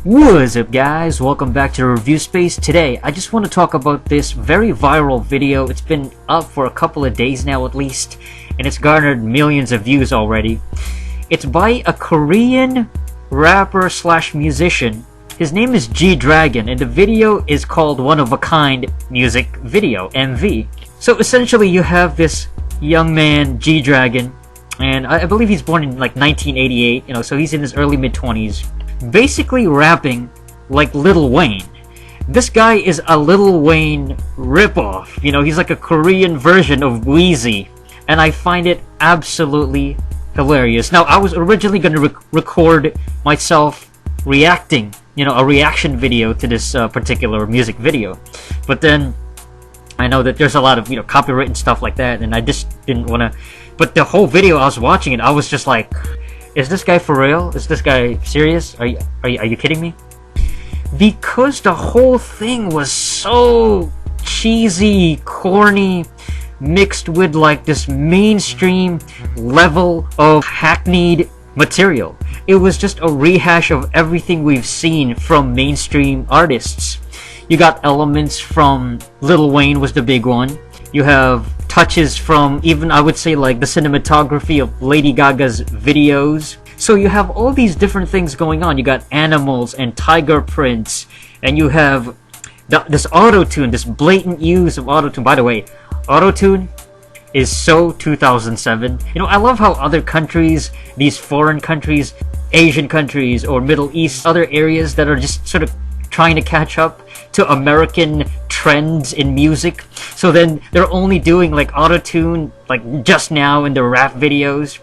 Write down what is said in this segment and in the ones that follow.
What's up guys, welcome back to the review space. Today I just want to talk about this very viral video. It's been up for a couple of days now at least, and it's garnered millions of views already. It's by a Korean rapper slash musician. His name is gdragon, and the video is called One of a Kind Music Video, MV. So essentially you have this young man, gdragon, and I believe he's born in like 1988, so he's in his early mid-20s. Basically rapping like Lil Wayne. This guy is a Lil Wayne ripoff. He's like a Korean version of Weezy, and I find it absolutely hilarious. Now, I was originally going to record myself reacting, a reaction video to this particular music video, but then I know that there's a lot of copyright and stuff like that, and I just didn't want to. But the whole video, I was watching it, I was just like, is this guy for real? Is this guy serious? Are you kidding me? Because the whole thing was so cheesy, corny, mixed with like this mainstream level of hackneyed material. It was just a rehash of everything we've seen from mainstream artists. You got elements from Lil Wayne was the big one. You have touches from even, I would say, like the cinematography of Lady Gaga's videos. So you have all these different things going on. You got animals and tiger prints, and you have this autotune, this blatant use of autotune. By the way, autotune is so 2007. I love how other countries, these foreign countries, Asian countries or Middle East, other areas that are just sort of trying to catch up to American trends in music. So then they're only doing like autotune like just now in the rap videos.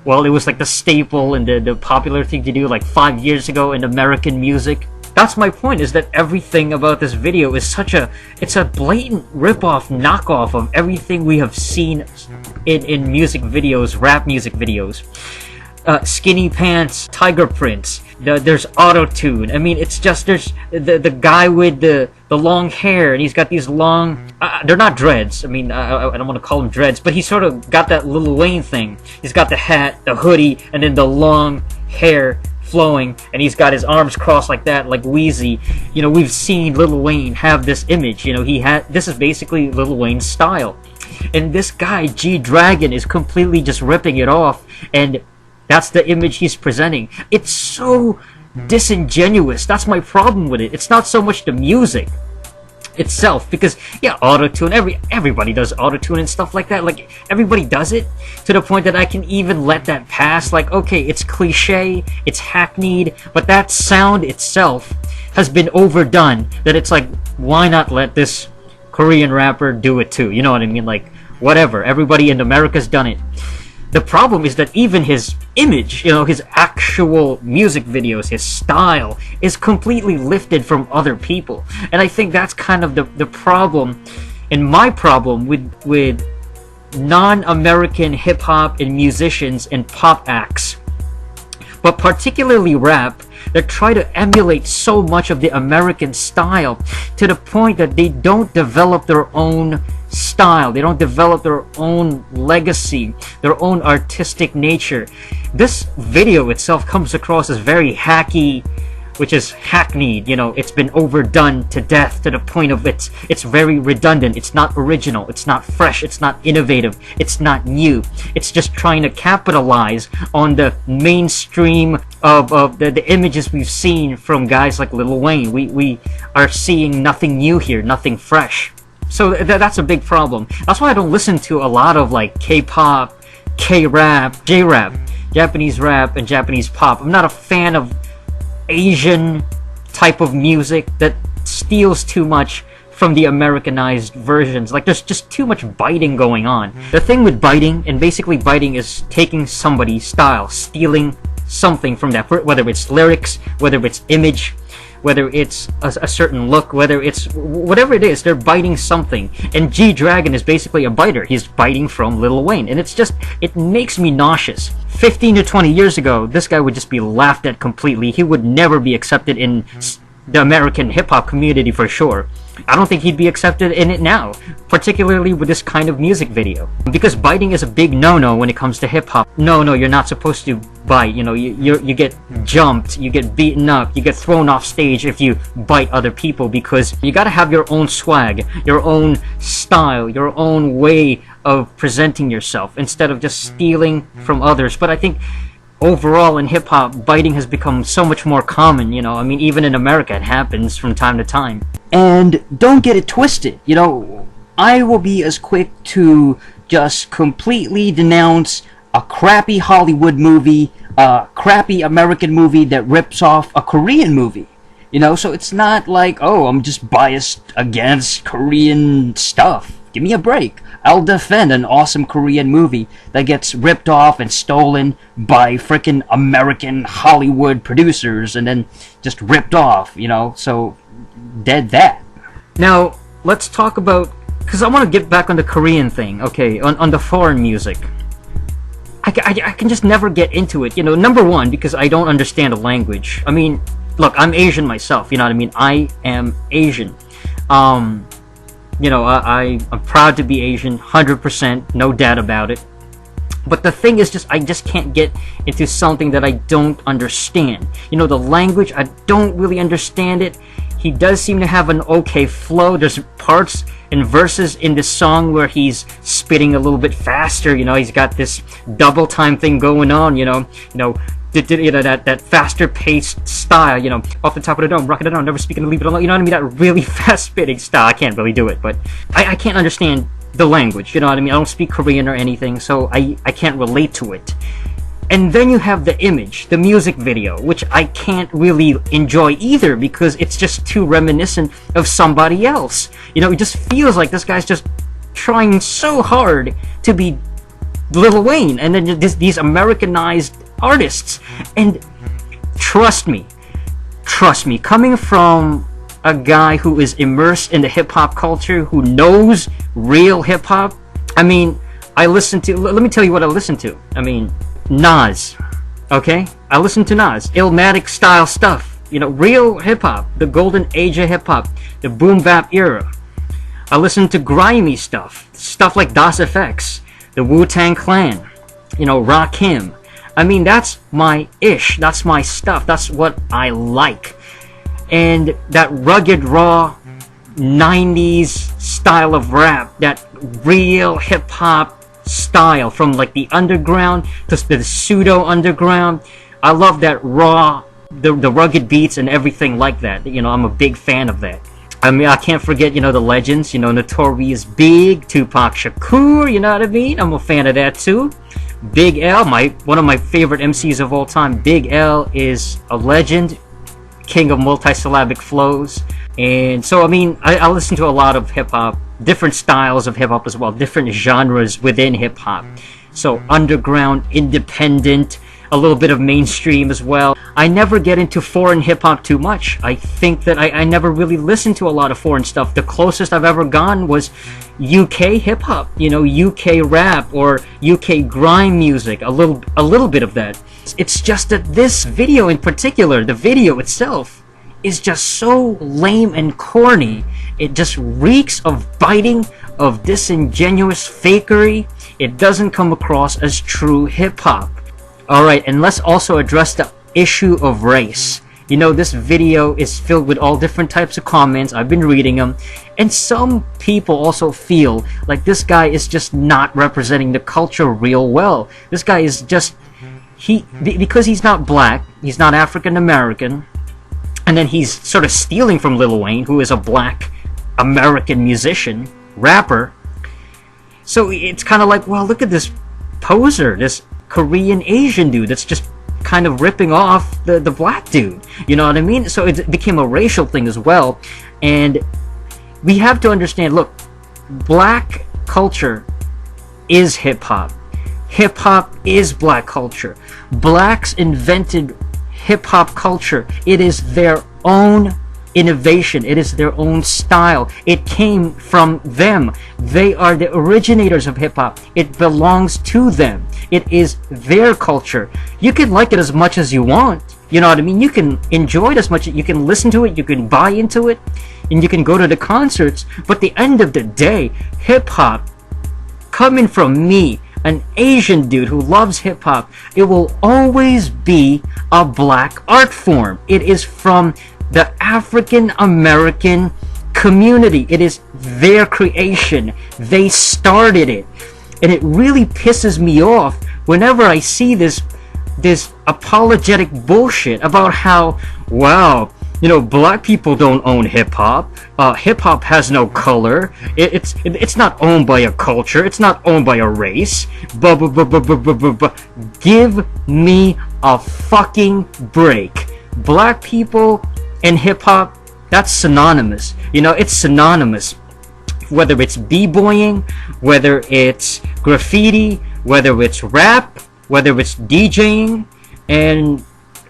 Well, it was like the staple and the popular thing to do like 5 years ago in American music. That's my point, is that everything about this video is it's a blatant rip-off, knockoff of everything we have seen in music videos, rap music videos. Skinny pants, tiger prints, there's auto-tune. I mean, it's just, there's the guy with the long hair, and he's got these long, they're not dreads. I mean, I don't want to call them dreads, but he's sort of got that Lil Wayne thing. He's got the hat, the hoodie, and then the long hair flowing, and he's got his arms crossed like that, like Weezy. We've seen Lil Wayne have this image. This is basically Lil Wayne's style. And this guy, gdragon, is completely just ripping it off, and that's the image he's presenting. It's so disingenuous. That's my problem with it. It's not so much the music itself, because yeah, autotune, everybody does autotune and stuff like that. Like, everybody does it to the point that I can even let that pass. Like, okay, it's cliche, it's hackneyed, but that sound itself has been overdone, that it's like, why not let this Korean rapper do it too? You know what I mean? Like, whatever, everybody in America's done it. The problem is that even his image, his actual music videos, his style, is completely lifted from other people. And I think that's kind of the problem, and my problem with non-American hip-hop and musicians and pop acts, but particularly rap, that try to emulate so much of the American style to the point that they don't develop their own style, they don't develop their own legacy, their own artistic nature. This video itself comes across as very hacky, which is hackneyed. It's been overdone to death to the point of it's very redundant. It's not original, it's not fresh, it's not innovative, it's not new. It's just trying to capitalize on the mainstream of the images we've seen from guys like Lil Wayne. We are seeing nothing new here, nothing fresh. So that's a big problem. That's why I don't listen to a lot of like K-pop, K-rap, J-rap, Japanese rap, and Japanese pop. I'm not a fan of Asian type of music that steals too much from the Americanized versions. Like, there's just too much biting going on. The thing with biting, and basically biting, is taking somebody's style, stealing something from that, whether it's lyrics, whether it's image, whether it's a certain look, whether it's whatever it is, they're biting something. And gdragon is basically a biter. He's biting from Lil Wayne, and it makes me nauseous. 15 to 20 years ago, this guy would just be laughed at completely. He would never be accepted in the American hip-hop community for sure. I don't think he'd be accepted in it now, particularly with this kind of music video. Because biting is a big no-no when it comes to hip-hop. No, you're not supposed to bite. You know, you get jumped, you get beaten up, you get thrown off stage if you bite other people, because you gotta have your own swag, your own style, your own way of presenting yourself, instead of just stealing from others. But I think overall in hip-hop, biting has become so much more common, you know. I mean, even in America it happens from time to time. And don't get it twisted, you know, I will be as quick to just completely denounce a crappy Hollywood movie, a crappy American movie that rips off a Korean movie. You know, so it's not like, oh, I'm just biased against Korean stuff. Give me a break. I'll defend an awesome Korean movie that gets ripped off and stolen by frickin' American Hollywood producers and then just ripped off, you know, so dead that. Now, let's talk about, because I want to get back on the Korean thing, okay, on the foreign music. I can just never get into it, you know, number one, because I don't understand the language. I mean, look, I'm Asian myself, you know what I mean? I am Asian. You know, I'm proud to be Asian, 100%, no doubt about it. But the thing is, I just can't get into something that I don't understand. You know, the language, I don't really understand it. He does seem to have an okay flow. There's parts and verses in this song where he's spitting a little bit faster. You know, he's got this double time thing going on. You know, that faster paced style, you know, off the top of the dome, rocking it on, never speaking to leave it alone, you know what I mean, that really fast spitting style. I can't really do it, but I can't understand the language, you know what I mean, I don't speak Korean or anything, so I can't relate to it. And then you have the image, the music video, which I can't really enjoy either, because it's just too reminiscent of somebody else. You know, it just feels like this guy's just trying so hard to be Lil Wayne, and then these Americanized artists. And trust me, coming from a guy who is immersed in the hip-hop culture, who knows real hip-hop, I mean, I listen to, let me tell you what I listen to. I mean, Nas, okay? I listen to Nas, Illmatic style stuff, you know, real hip-hop, the golden age of hip-hop, the boom bap era. I listen to grimy stuff like Das FX, the Wu-Tang Clan, you know, Rakim. I mean, that's my ish, that's my stuff, that's what I like. And that rugged, raw 90s style of rap, that real hip-hop style, from like the underground to the pseudo underground, I love that raw, the rugged beats and everything like that. You know, I'm a big fan of that. I mean, I can't forget, you know, the legends, you know, Notorious Big, Tupac Shakur, you know what I mean? I'm a fan of that too. Big L, one of my favorite MCs of all time. Big L is a legend, king of multisyllabic flows. And so, I mean, I listen to a lot of hip-hop, different styles of hip-hop as well, different genres within hip-hop. So underground, independent, a little bit of mainstream as well. I never get into foreign hip-hop too much. I think that I never really listened to a lot of foreign stuff. The closest I've ever gone was UK hip-hop, you know, UK rap or UK grime music, a little bit of that. It's just that this video in particular, the video itself, is just so lame and corny. It just reeks of biting, of disingenuous fakery. It doesn't come across as true hip-hop. Alright, and let's also address the issue of race. You know, this video is filled with all different types of comments. I've been reading them. And some people also feel like this guy is just not representing the culture real well. This guy is just, because he's not black, he's not African American, and then he's sort of stealing from Lil Wayne, who is a black American musician, rapper. So it's kind of like, well, look at this poser, this Korean Asian dude that's just kind of ripping off the black dude. You know what I mean? So it became a racial thing as well. And we have to understand, look, black culture is hip-hop. Hip-hop is black culture. Blacks invented hip-hop culture. It is their own innovation. It is their own style. It came from them. They are the originators of hip-hop. It belongs to them. It is their culture. You can like it as much as you want, You know what I mean? You can enjoy it as much, you can listen to it, you can buy into it, and you can go to the concerts, but at the end of the day, hip-hop, coming from me, an Asian dude who loves hip-hop, it will always be a black art form. It is from the African American community. It is their creation. They started it. And it really pisses me off whenever I see this apologetic bullshit about how, wow, you know, black people don't own hip-hop. Hip-hop has no color. It's not owned by a culture. It's not owned by a race. Give me a fucking break. Black people and hip-hop, that's synonymous. You know, it's synonymous. Whether it's b-boying, whether it's graffiti, whether it's rap, whether it's DJing, and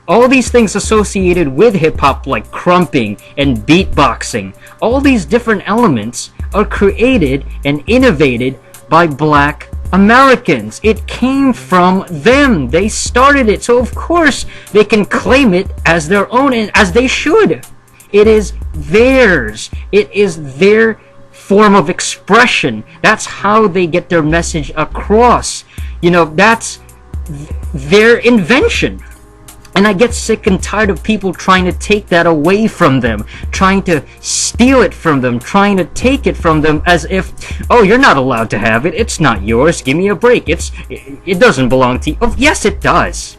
all these things associated with hip-hop, like crumping and beatboxing, all these different elements are created and innovated by black Americans. It came from them. They started it, so of course they can claim it as their own, and as they should. It is theirs. It is their form of expression. That's how they get their message across. You know, that's their invention. And I get sick and tired of people trying to take that away from them, trying to steal it from them, trying to take it from them as if, oh, you're not allowed to have it, it's not yours, give me a break, it doesn't belong to you. Oh, yes, it does.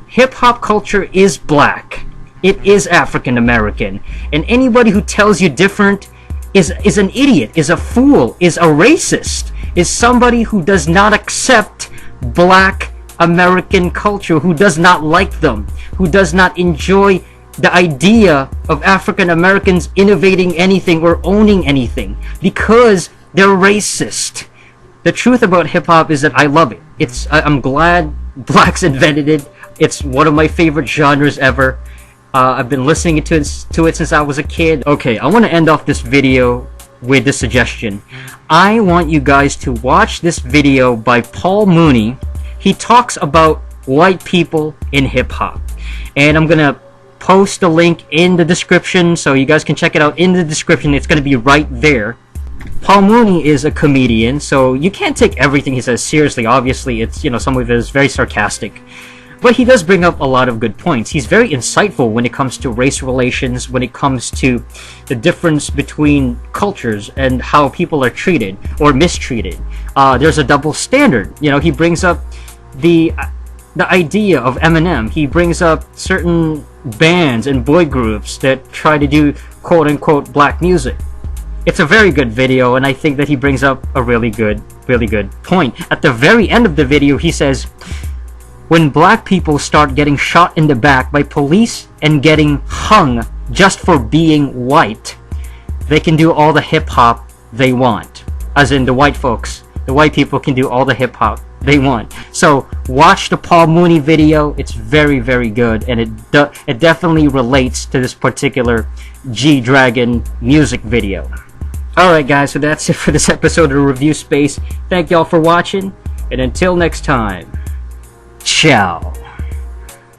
Hip-hop culture is black. It is African American. And anybody who tells you different is an idiot, is a fool, is a racist, is somebody who does not accept black American culture, who does not like them, who does not enjoy the idea of African Americans innovating anything or owning anything, because they're racist. The truth about hip-hop is that I love it. I'm glad blacks invented it. It's one of my favorite genres ever. I've been listening to it since I was a kid. Okay, I want to end off this video with this suggestion. I want you guys to watch this video by Paul Mooney. He talks about white people in hip-hop. And I'm gonna post a link in the description so you guys can check it out in the description. It's gonna be right there. Paul Mooney is a comedian, so you can't take everything he says seriously. Obviously, it's, you know, some of it is very sarcastic. But he does bring up a lot of good points. He's very insightful when it comes to race relations, when it comes to the difference between cultures and how people are treated or mistreated. There's a double standard. You know, he brings up the idea of Eminem. He brings up certain bands and boy groups that try to do quote-unquote black music. It's a very good video, and I think that he brings up a really good point. At the very end of the video, he says, when black people start getting shot in the back by police and getting hung just for being white, they can do all the hip-hop they want. As in, the white folks, the white people can do all the hip-hop they want. So watch the Paul Mooney video. It's very, very good, and it definitely relates to this particular gdragon music video. Alright guys, so that's it for this episode of Review Space. Thank y'all for watching, and until next time, ciao.